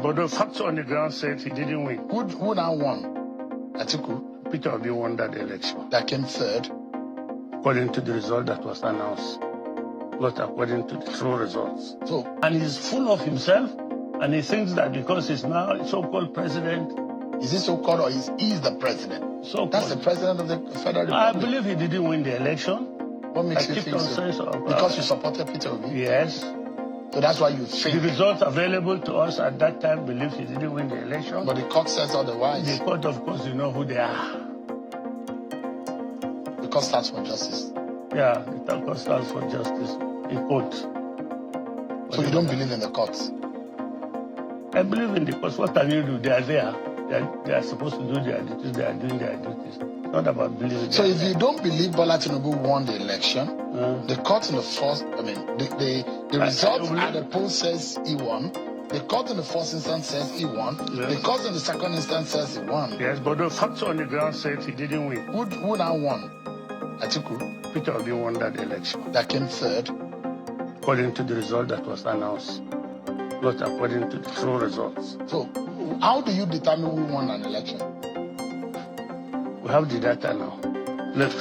But the facts on the ground said he didn't win. Who now won? Atiku? Peter Obi won that election. That came third. According to the result that was announced. Not according to the true results. And he's full of himself, and he thinks that because he's now so-called president. Is he so-called or is he the president? So-called. That's the president of the Federal Republic. I believe he didn't win the election. What makes you think so? Because you supported Peter Obi? Yes. So that's why you think. The results available to us at that time believe he didn't win the election. But the court says otherwise. The court, of course, you know who they are. The court stands for justice. Yeah, the court stands for justice in court. So you don't believe in the courts? I believe in the courts. What can you do? They are there. They are supposed to do their duties. They are doing their duties. It's not about believing. So if you don't believe Bola Tinubu won the election, the court in the first, the result at the poll says he won. The court in the first instance says he won. Yes. The court in the second instance says he won. Yes, but the facts on the ground said he didn't win. Who now won? Atiku? Peter Obi won that election. That came third. According to the result that was announced. Not according to the true results. So, how do you determine who won an election? We have the data now. Look,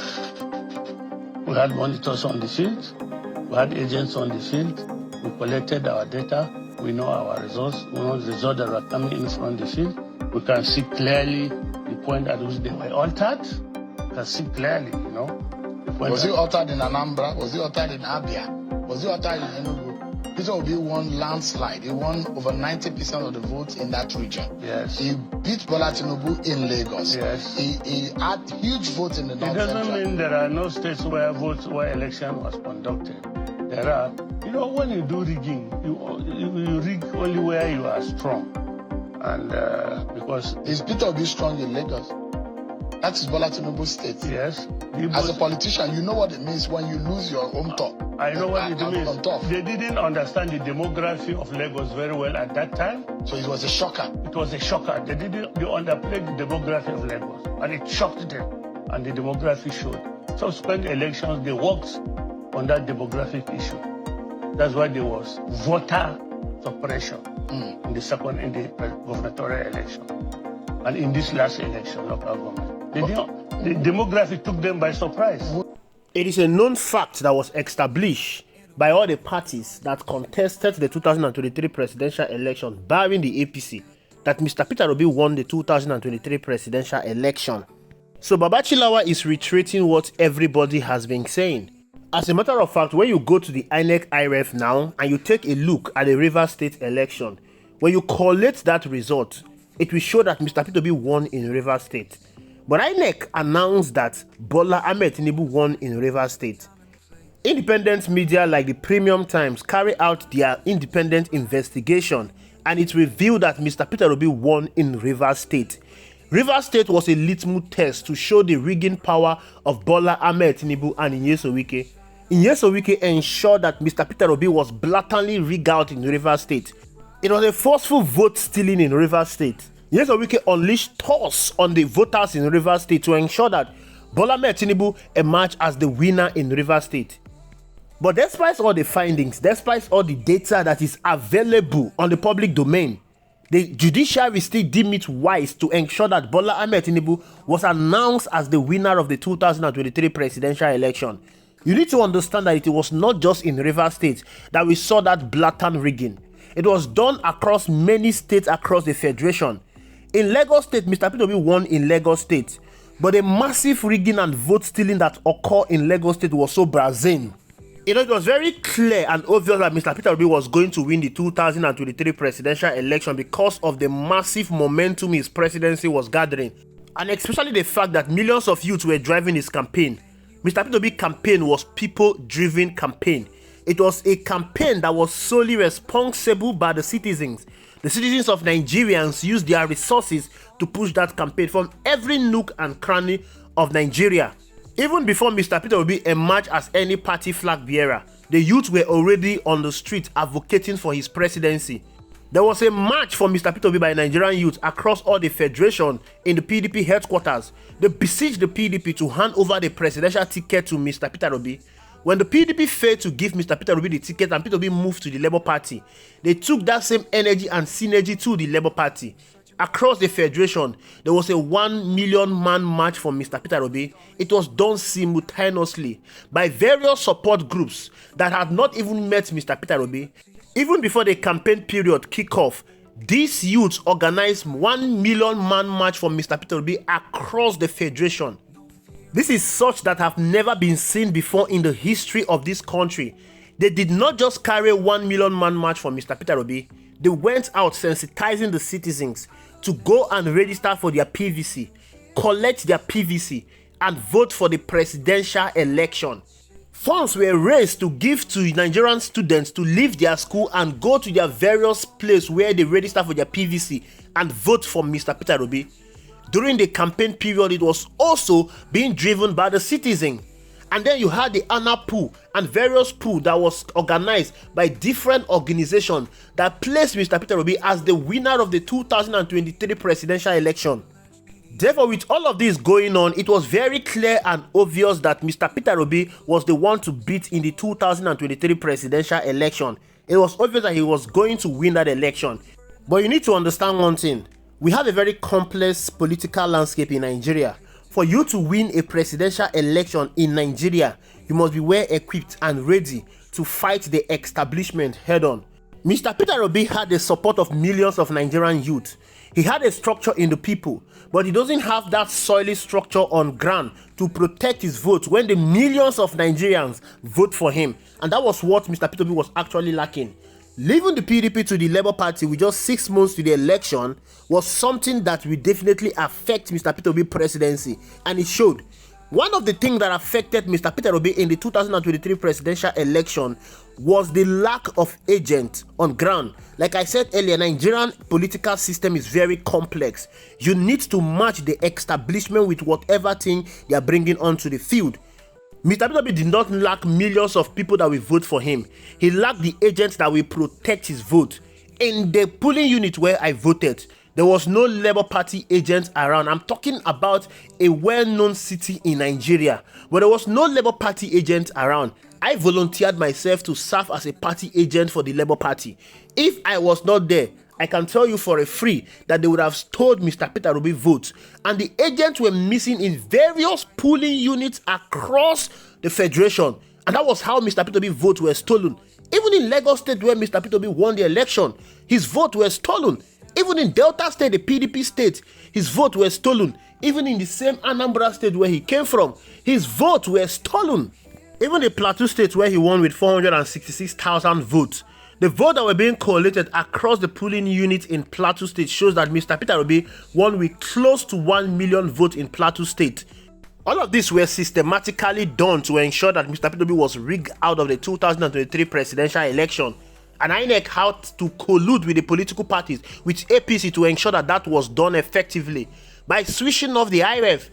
we had monitors on the field. We had agents on the field. We collected our data. We know our results. We know the results that are coming in from the field. We can see clearly the point at which they were altered. We can see clearly, you know. Was he altered in Anambra? Was he altered in Abia? Was he altered in Enugu? Peter Obi won landslide. He won over 90% of the votes in that region. Yes. He beat Bola Tinubu in Lagos. Yes. He had huge votes in the North Central. It doesn't mean there are no states where election was conducted. There are. You know, when you do rigging, you rig only where you are strong. And because... Is Peter Obi strong in Lagos? That is Bola Tinubu's state. Yes. As a politician, you know what it means when you lose your home top. I know what it means. They didn't understand the demography of Lagos very well at that time. So it was a shocker. It was a shocker. They underplayed the demography of Lagos. And it shocked them. And the demography showed. Subsequent elections, they worked on that demographic issue. That's why there was voter suppression in the gubernatorial election. And in this last election, local government. The demography took them by surprise. It is a known fact that was established by all the parties that contested the 2023 presidential election, barring the APC, that Mr. Peter Obi won the 2023 presidential election. So Babachir Lawal is reiterating what everybody has been saying. As a matter of fact, when you go to the INEC IREF now and you take a look at the Rivers State election, when you collate that result, it will show that Mr. Peter Obi won in Rivers State. But INEC announced that Bola Ahmed Tinubu won in Rivers State. Independent media like the Premium Times carry out their independent investigation, and it revealed that Mr. Peter Obi won in Rivers State. Rivers State was a litmus test to show the rigging power of Bola Ahmed Tinubu and Nyesom Wike. Nyesom Wike ensured that Mr. Peter Obi was blatantly rigged out in Rivers State. It was a forceful vote stealing in Rivers State. Nyesom Wike unleashed toss on the voters in Rivers State to ensure that Bola Ahmed Tinubu emerged as the winner in Rivers State. But despite all the findings, despite all the data that is available on the public domain, the judiciary still deemed it wise to ensure that Bola Ahmed Tinubu was announced as the winner of the 2023 presidential election. You need to understand that it was not just in Rivers State that we saw that blatant rigging. It was done across many states across the federation. In Lagos State, Mr. Peter Obi won in Lagos State, but the massive rigging and vote stealing that occurred in Lagos State was so brazen. You know, it was very clear and obvious that Mr. Peter Obi was going to win the 2023 presidential election because of the massive momentum his presidency was gathering, and especially the fact that millions of youths were driving his campaign. Mr. Peter Obi's campaign was people-driven campaign. It was a campaign that was solely responsible by the citizens. The citizens of Nigerians used their resources to push that campaign from every nook and cranny of Nigeria. Even before Mr. Peter Obi emerged as any party flag bearer, the youth were already on the street advocating for his presidency. There was a march for Mr. Peter Obi by Nigerian youth across all the federation in the PDP headquarters. They besieged the PDP to hand over the presidential ticket to Mr. Peter Obi. When the PDP failed to give Mr. Peter Obi the ticket and Peter Obi moved to the Labour Party, they took that same energy and synergy to the Labour Party. Across the federation, there was a 1 million man march for Mr. Peter Obi. It was done simultaneously by various support groups that had not even met Mr. Peter Obi. Even before the campaign period kicked off, these youths organized 1 million man march for Mr. Peter Obi across the federation. This is such that have never been seen before in the history of this country. They did not just carry 1 million man march for Mr. Peter Obi. They went out sensitizing the citizens to go and register for their PVC, collect their PVC, and vote for the presidential election. Funds were raised to give to Nigerian students to leave their school and go to their various places where they register for their PVC and vote for Mr. Peter Obi. During the campaign period, it was also being driven by the citizen. And then you had the Anna pool and various pool that was organized by different organizations that placed Mr. Peter Obi as the winner of the 2023 presidential election. Therefore, with all of this going on, it was very clear and obvious that Mr. Peter Obi was the one to beat in the 2023 presidential election. It was obvious that he was going to win that election. But you need to understand one thing. We have a very complex political landscape in Nigeria. For you to win a presidential election in Nigeria, you must be well equipped and ready to fight the establishment head on. Mr. Peter Obi had the support of millions of Nigerian youth. He had a structure in the people, but he doesn't have that solid structure on ground to protect his vote when the millions of Nigerians vote for him. And that was what Mr. Peter Obi was actually lacking. Leaving the PDP to the Labour Party with just 6 months to the election was something that will definitely affect Mr. Peter Obi's presidency, and it showed. One of the things that affected Mr. Peter Obi in the 2023 presidential election was the lack of agents on ground. Like I said earlier, Nigerian political system is very complex. You need to match the establishment with whatever thing they are bringing onto the field. Mr. Peter Obi did not lack millions of people that will vote for him. He lacked the agents that will protect his vote. In the polling unit where I voted, there was no Labour Party agent around. I'm talking about a well-known city in Nigeria, but there was no Labour Party agent around. I volunteered myself to serve as a party agent for the Labour Party. If I was not there, I can tell you for a free that they would have stolen Mr. Peter Obi votes, and the agents were missing in various polling units across the federation, and that was how Mr. Peter Obi votes were stolen. Even in Lagos State, where Mr. Peter Obi won the election, his vote was stolen. Even in Delta State, the PDP state, his vote was stolen. Even in the same Anambra State where he came from, his vote was stolen. Even the Plateau State where he won with 466,000 votes, the votes that were being collated across the polling unit in Plateau State shows that Mr. Peter Obi won with close to 1 million votes in Plateau State. All of this were systematically done to ensure that Mr. Peter Obi was rigged out of the 2023 presidential election. And INEC had to collude with the political parties, with APC, to ensure that that was done effectively by switching off the IREF.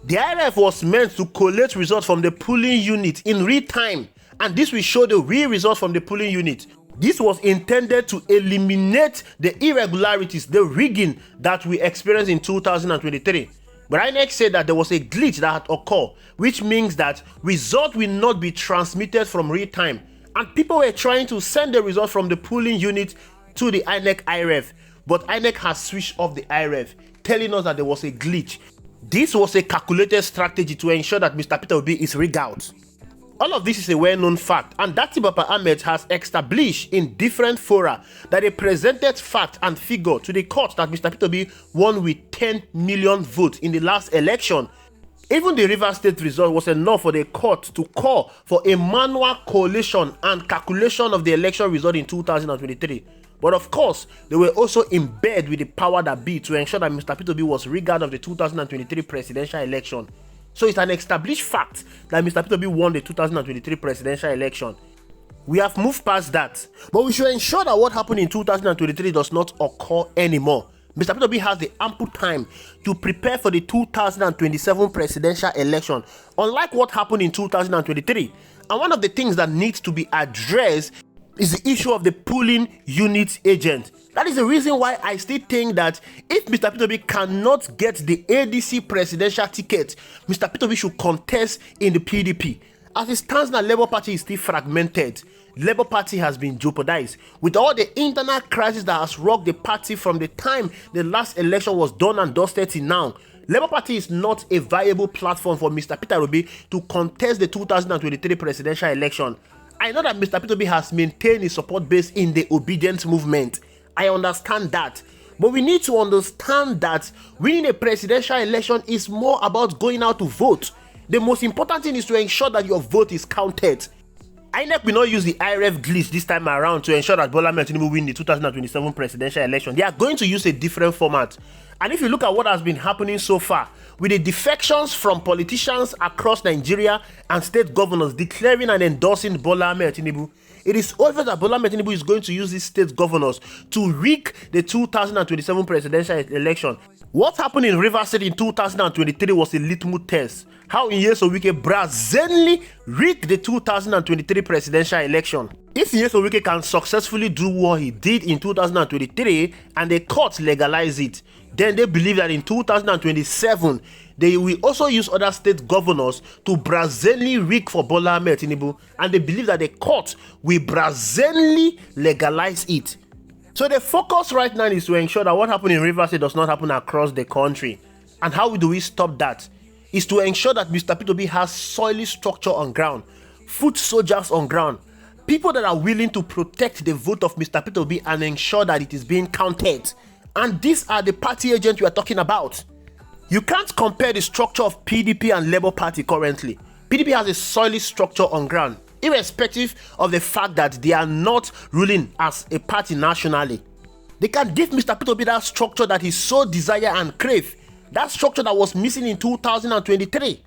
The IREF was meant to collate results from the polling unit in real time, and this will show the real results from the polling unit. This was intended to eliminate the irregularities, the rigging that we experienced in 2023. But INEC said that there was a glitch that had occurred, which means that results will not be transmitted from real time. And people were trying to send the result from the polling unit to the INEC IREF. But INEC has switched off the IREF, telling us that there was a glitch. This was a calculated strategy to ensure that Mr. Peter Obi is rigged out. All of this is a well-known fact, and Dati Baba Ahmed has established in different fora that they presented fact and figure to the court that Mr. Peter Obi won with 10 million votes in the last election. Even the Rivers State result was enough for the court to call for a manual collation and calculation of the election result in 2023. But of course, they were also in bed with the power that be to ensure that Mr. Peter Obi was rigged out of the 2023 presidential election. So it's an established fact that Mr. Peter Obi won the 2023 presidential election. We have moved past that, but we should ensure that what happened in 2023 does not occur anymore. Mr. Peter Obi has the ample time to prepare for the 2027 presidential election, unlike what happened in 2023. And one of the things that needs to be addressed is the issue of the polling unit agent. That is the reason why I still think that if Mr. Peter Obi cannot get the ADC presidential ticket, Mr. Peter Obi should contest in the PDP. As it stands now, Labour Party is still fragmented. Labour Party has been jeopardized with all the internal crisis that has rocked the party from the time the last election was done and dusted till now. Labour Party is not a viable platform for Mr. Peter Obi to contest the 2023 presidential election. I know that Mr. Peter Obi has maintained his support base in the obedience movement. I understand that. But we need to understand that winning a presidential election is more about going out to vote. The most important thing is to ensure that your vote is counted. INEC will not use the IRF glitch this time around to ensure that Bola Ahmed Tinubu win the 2027 presidential election. They are going to use a different format. And if you look at what has been happening so far, with the defections from politicians across Nigeria and state governors declaring and endorsing Bola Ahmed Tinubu, it is obvious that Bola Ahmed Tinubu is going to use these state governors to rig the 2027 presidential election. What happened in Rivers State in 2023 was a litmus test. How Nyesom Wike brazenly rigged the 2023 presidential election. If Nyesom Wike can successfully do what he did in 2023 and the courts legalize it, then they believe that in 2027 they will also use other state governors to brazenly rig for Bola Ahmed Tinubu, and they believe that the court will brazenly legalize it. So the focus right now is to ensure that what happened in Rivers State does not happen across the country. And how do we stop that? Is to ensure that Mr. Peter Obi has solid structure on ground, foot soldiers on ground, people that are willing to protect the vote of Mr. Peter Obi and ensure that it is being counted. And these are the party agents we are talking about. You can't compare the structure of PDP and Labour Party currently. PDP has a solid structure on ground, irrespective of the fact that they are not ruling as a party nationally. They can give Mr. Peter Obi that structure that he so desire and crave, that structure that was missing in 2023.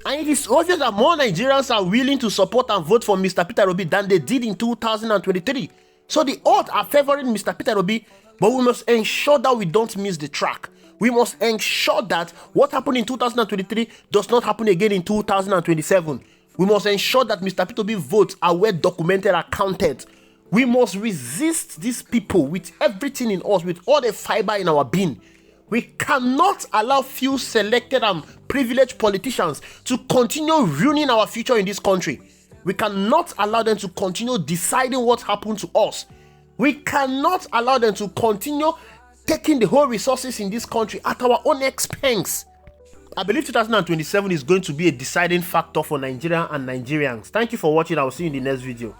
And it is obvious that more Nigerians are willing to support and vote for Mr. Peter Obi than they did in 2023. So the odds are favoring Mr. Peter Obi, but we must ensure that we don't miss the track. We must ensure that what happened in 2023 does not happen again in 2027. We must ensure that Mr. Peter Obi votes are well documented and counted. We must resist these people with everything in us, with all the fiber in our being. We cannot allow few selected and privileged politicians to continue ruining our future in this country. We cannot allow them to continue deciding what happened to us. We cannot allow them to continue taking the whole resources in this country at our own expense. I believe 2027 is going to be a deciding factor for Nigeria and Nigerians. Thank you for watching. I will see you in the next video.